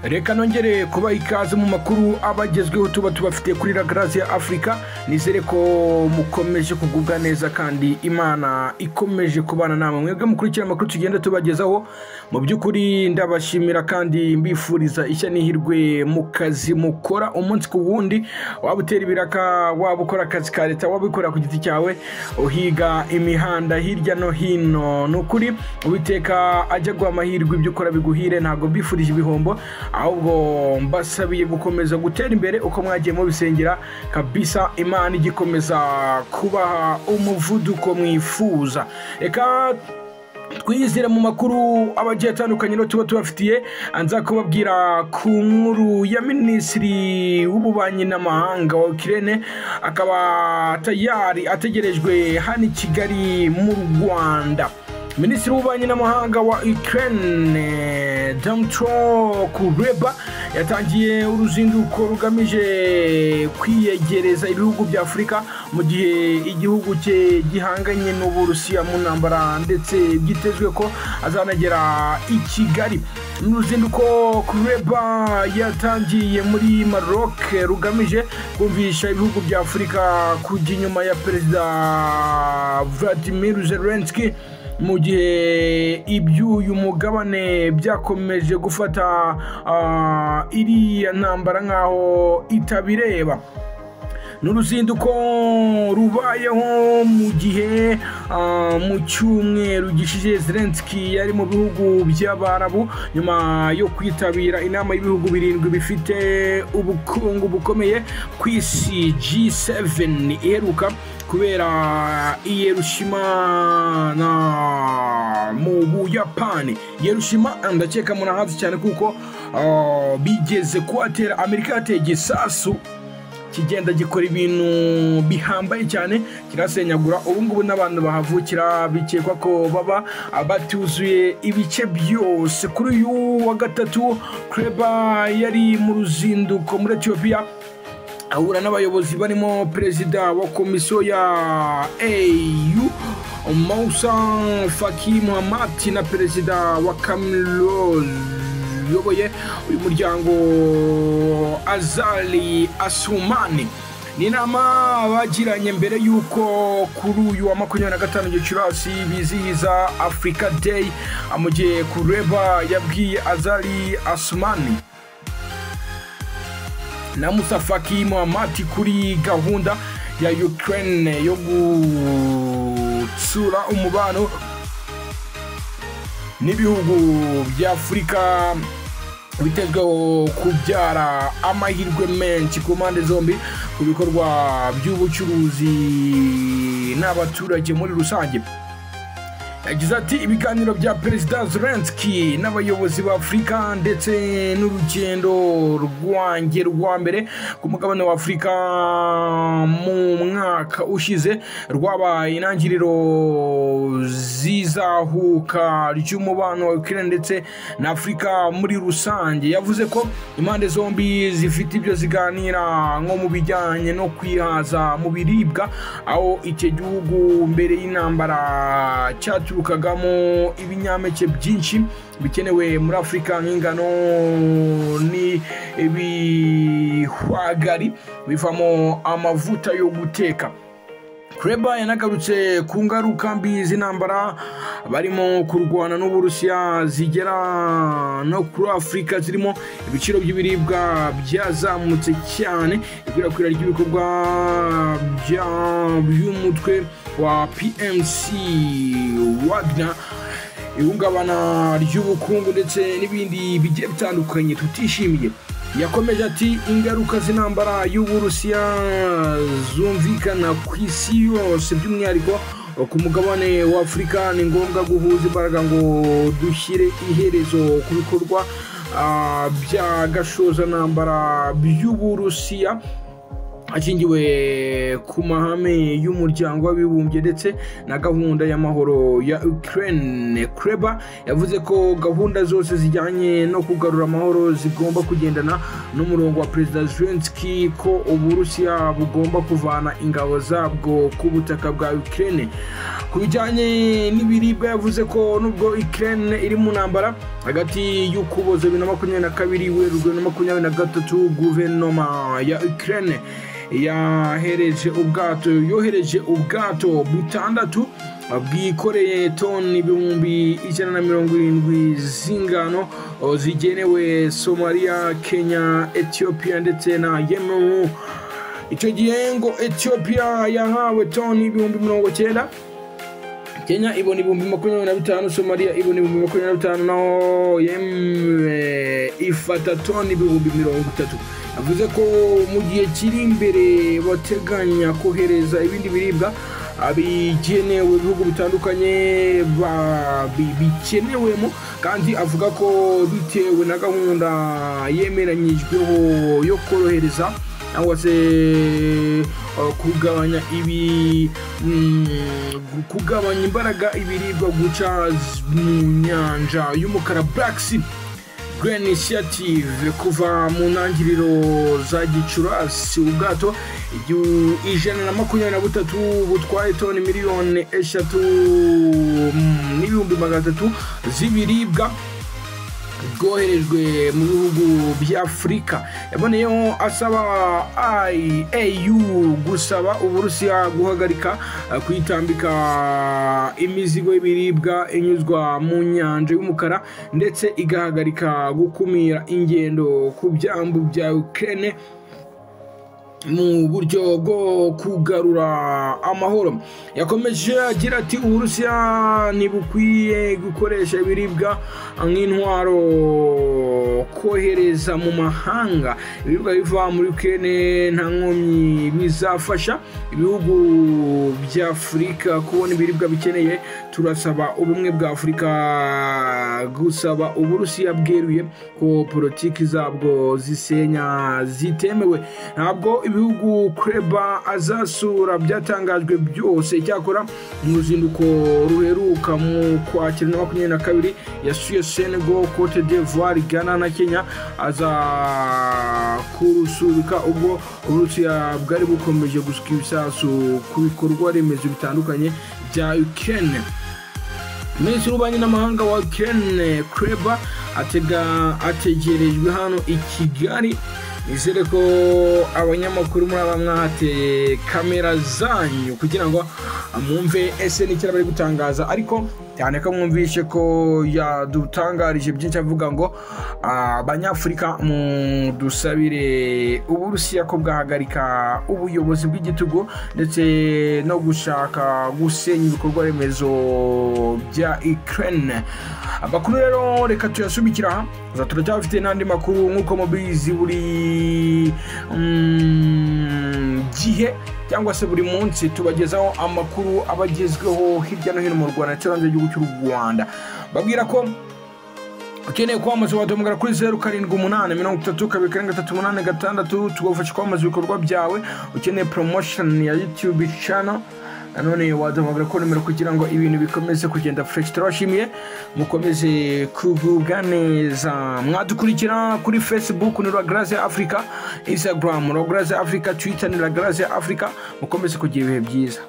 Reka nongere kuba ikaze mu makuru abagezweho tuba tubafite kuri La Grace ya Africa. Nizere ko mukomeje kugubwa neza kandi Imana ikomeje kubana namwe. Mwebwe mukurikira amakuru tugenda tubagezaho. Mu by'ukuri ndabashimira kandi mbifuriza ishya n'ihirwe mu kazi mukora umunsi ku wundi. Waba utera ibiraka, waba ukora akazi ka leta, waba ukora ku giti cyawe, uhiga imihanda hirya no hino. Nukuri Uwiteka ajya guha amahirwe ibyo ukora biguhire, ntago mbifurije ibihombo, ahubwo mbasabiye gukomeza gutera imbere uko mwagiye mu bisengera kabisa. Imana igikomeza kubaha umuvuduko mwifuza. Reka twizire mu makuru abagiye atandukanye no tuba tubafitiye. Anza kubabwira ku nkuru ya Minisitiri w'ububanyi n'amahanga wa Ukraine, akaba tayari ategerejwe hano i Kigali mu Rwanda. Minisitiri w'ububanyi n'amahanga wa Ukraine Kureba yatangiye uruzinduko rugamije kwiyegereza ibihugu bya Afurika mu gihe igihugu cye gihanganye n'Uburusiya mu ntambara, ndetse byitezwe ko azanagera i Kigali. Uruzinduko Kureba yatangiye muri Maroc rugamije kumvisha ibihugu bya Afurika kujya inyuma ya Perezida Vladimir Zelensky mu gihe iby'uyu mugabane byakomeje gufata iriya ntambara nkaho itabireba. N'uruzinduko rubayeho mu gihe mu cyumweru gishize Zelensky yari mu bihugu by'Abarabu nyuma yo kwitabira inama y'ibihugu birindwi bifite ubukungu bukomeye ku isi G7 iheruka kubera i Hiroshima mu Buyapani. Hiroshima ndakeka munahazi cyane kuko bigeze kuhatera, Amerika yateye igisasu kigenda gikora ibintu bihambaye cyane, kirasenyagura. Ubu ngubu n'abantu bahavukira bikekwa ko baba batuzuye ibice byose. Kuri uyu wa gatatu Kureba yari mu ruzinduko muri Ethiopia, ahura n'abayobozi barimo perezida wa komisiyo ya AU Moussa Faki Mohamed na perezida wa Cameroon uyoboye uyu muryango Azali Assoumani. Ni inama bagiranye mbere y'uko kuri uyu wa 25 Gicurasi bizihiza Africa Day, mu gihe Kureba yabwiye Azali Assoumani na Moussa Faki Mohamed kuri gahunda ya Ukraine yo gutsura umubano n'ibihugu bya Afurika, bitezweho kubyara amahirwe menshi ku mpande zombi ku bikorwa by'ubucuruzi n'abaturage muri rusange. Yagize ati ibiganiro bya Perezida Zelensky n'abayobozi ba Afurika ndetse n'urugendo rwanjye rwa mbere ku mugabane wa Afurika mu mwaka ushize rwabaye intangiriro zizahuka ry'umubano wa Ukraine ndetse na Afurika muri rusange. Yavuze ko impande zombi zifite ibyo ziganira nko mu bijyanye no kwihaza mu biribwa, aho icyo gihugu mbere y'intambara turukagamo ibinyampeke byinshi bikenewe muri Afurika nk'ingano n'ibihwagari bivamo amavuta yo guteka. Kureba yanagarutse ku ngaruka mbi z'intambara barimo kurwana n'Uburusiya zigera no kuri Afurika, zirimo ibiciro by'ibiribwa byazamutse cyane, ikwirakwira ry'ibikorwa by'umutwe wa PMC Wagner, ihungabana ry'ubukungu ndetse n'ibindi bigiye bitandukanye tutishimiye. Yakomeje ati ingaruka z'intambara y'Uburusiya zumvikana ku isi yose, by'umwihariko ku mugabane wa Afurika. Ni ngombwa guhuza imbaraga ngo dushyire iherezo ku bikorwa bya gashoza ntambara by'Uburusiya ashingiwe ku mahame y'umuryango w'abibumbye ndetse na gahunda y'amahoro ya Ukraine. Kreba yavuze ko gahunda zose zijyanye no kugarura amahoro zigomba kugendana n'umurongo wa Perezida Zelensky, ko Uburusiya bugomba kuvana ingabo zabwo ku butaka bwa Ukraine. Ku bijyanye n'ibiribwa yavuze ko nubwo Ukraine iri mu ntambara hagati y'Ukuboza 2022 Werurwe 2023, guverinoma ya Ukraine yohereje ubwato butandatu bwikoreye toni ibihumbi 170 z'ingano zigenewe Somalia, Kenya, Ethiopia ndetse na Yemen. Icyo gihe ngo Ethiopia yahawe toni ibihumbi 90, Kenya ibona ibihumbi 25, Somalia ibona ibihumbi 25, naho Yemen ifata toni ibihumbi 30. Avuze ko mu gihe kiri imbere bateganya kohereza ibindi biribwa bigenewe ibihugu bitandukanye bikenewemo, kandi avuga ko bitewe na gahunda yemeranyijweho yo korohereza cyangwa se kugabanya imbaraga ibiribwa guca mu nyanja y'umukara, Black Sea Green Initiative. Kuva mu ntangiriro za Gicurasi ubwato 123 butwaye toni miliyoni 3,300 z'ibiribwa bwoherejwe mu bihugu bya Afurika. Yaboneyeho asaba IAU gusaba Uburusiya guhagarika kwitambika imizigo y'ibiribwa inyuzwa mu nyanja y'umukara ndetse igahagarika gukumira ingendo ku byambu bya Ukraine mu buryo bwo kugarura amahoro. Yakomeje agira ati Uburusiya ntibukwiye gukoresha ibiribwa nk'intwaro kohereza mu mahanga. Ibiribwa biva muri Ukraine nta nkomyi bizafasha ibihugu bya Afurika kubona ibiribwa bikeneye. Turasaba ubumwe bwa Afurika gusaba Uburusiya bweruye ko politiki zabwo zisenya zitemewe. Ntabwo ibihugu Kreba azasura byatangajwe byose. Cyakora mu ruzinduko ruheruka mu Kwakira 2022 yasuye Senegal, Cote d'Ivoire, Ghana na Kenya. Aza kurusuruka ubwo Uburusiya bwari bukomeje gusuka ibisasu ku bikorwa remezo bitandukanye bya Ukraine. Minisitiri w'ububanyi n'amahanga wa Ukraine Kreba ategerejwe hano i Kigali. Nizere ko abanyamakuru muri mwahate kamera zanyu kugira ngo mwumve SN icyo bari gutangaza, ariko cyane ko mwumvishe ko yadutangarije byinshi avuga ngo abanyafurika mu dusabire Uburusiya ko bwahagarika ubuyobozi bw'igitugu ndetse no gushaka gusenya ibikorwa remezo bya Ukraine. Abakuru rero reka tuyasubikira aha, turacyafite n'andi makuru nk'uko mubizi buri gihe cyangwa se buri munsi tubagezaho amakuru abagezweho hirya no hino mu Rwanda cyangwa igihugu cy'u Rwanda. Babwira ko ukeneye kwamamaza waduhamagara kuri 0788 tugufasha kwamamaza ibikorwa byawe. Ukeneye promotion ya YouTube channel nanone waduhamagara ko nimero kugira ngo ibintu bikomeze kugenda fresh. Turashimiye mukomeze kugubwa neza. Mwadukurikira kuri Facebook ni Gracia Africa, Instagram ni Gracia Africa, Twitter ni Gracia Africa. Mukomeze kugira ibihe byiza.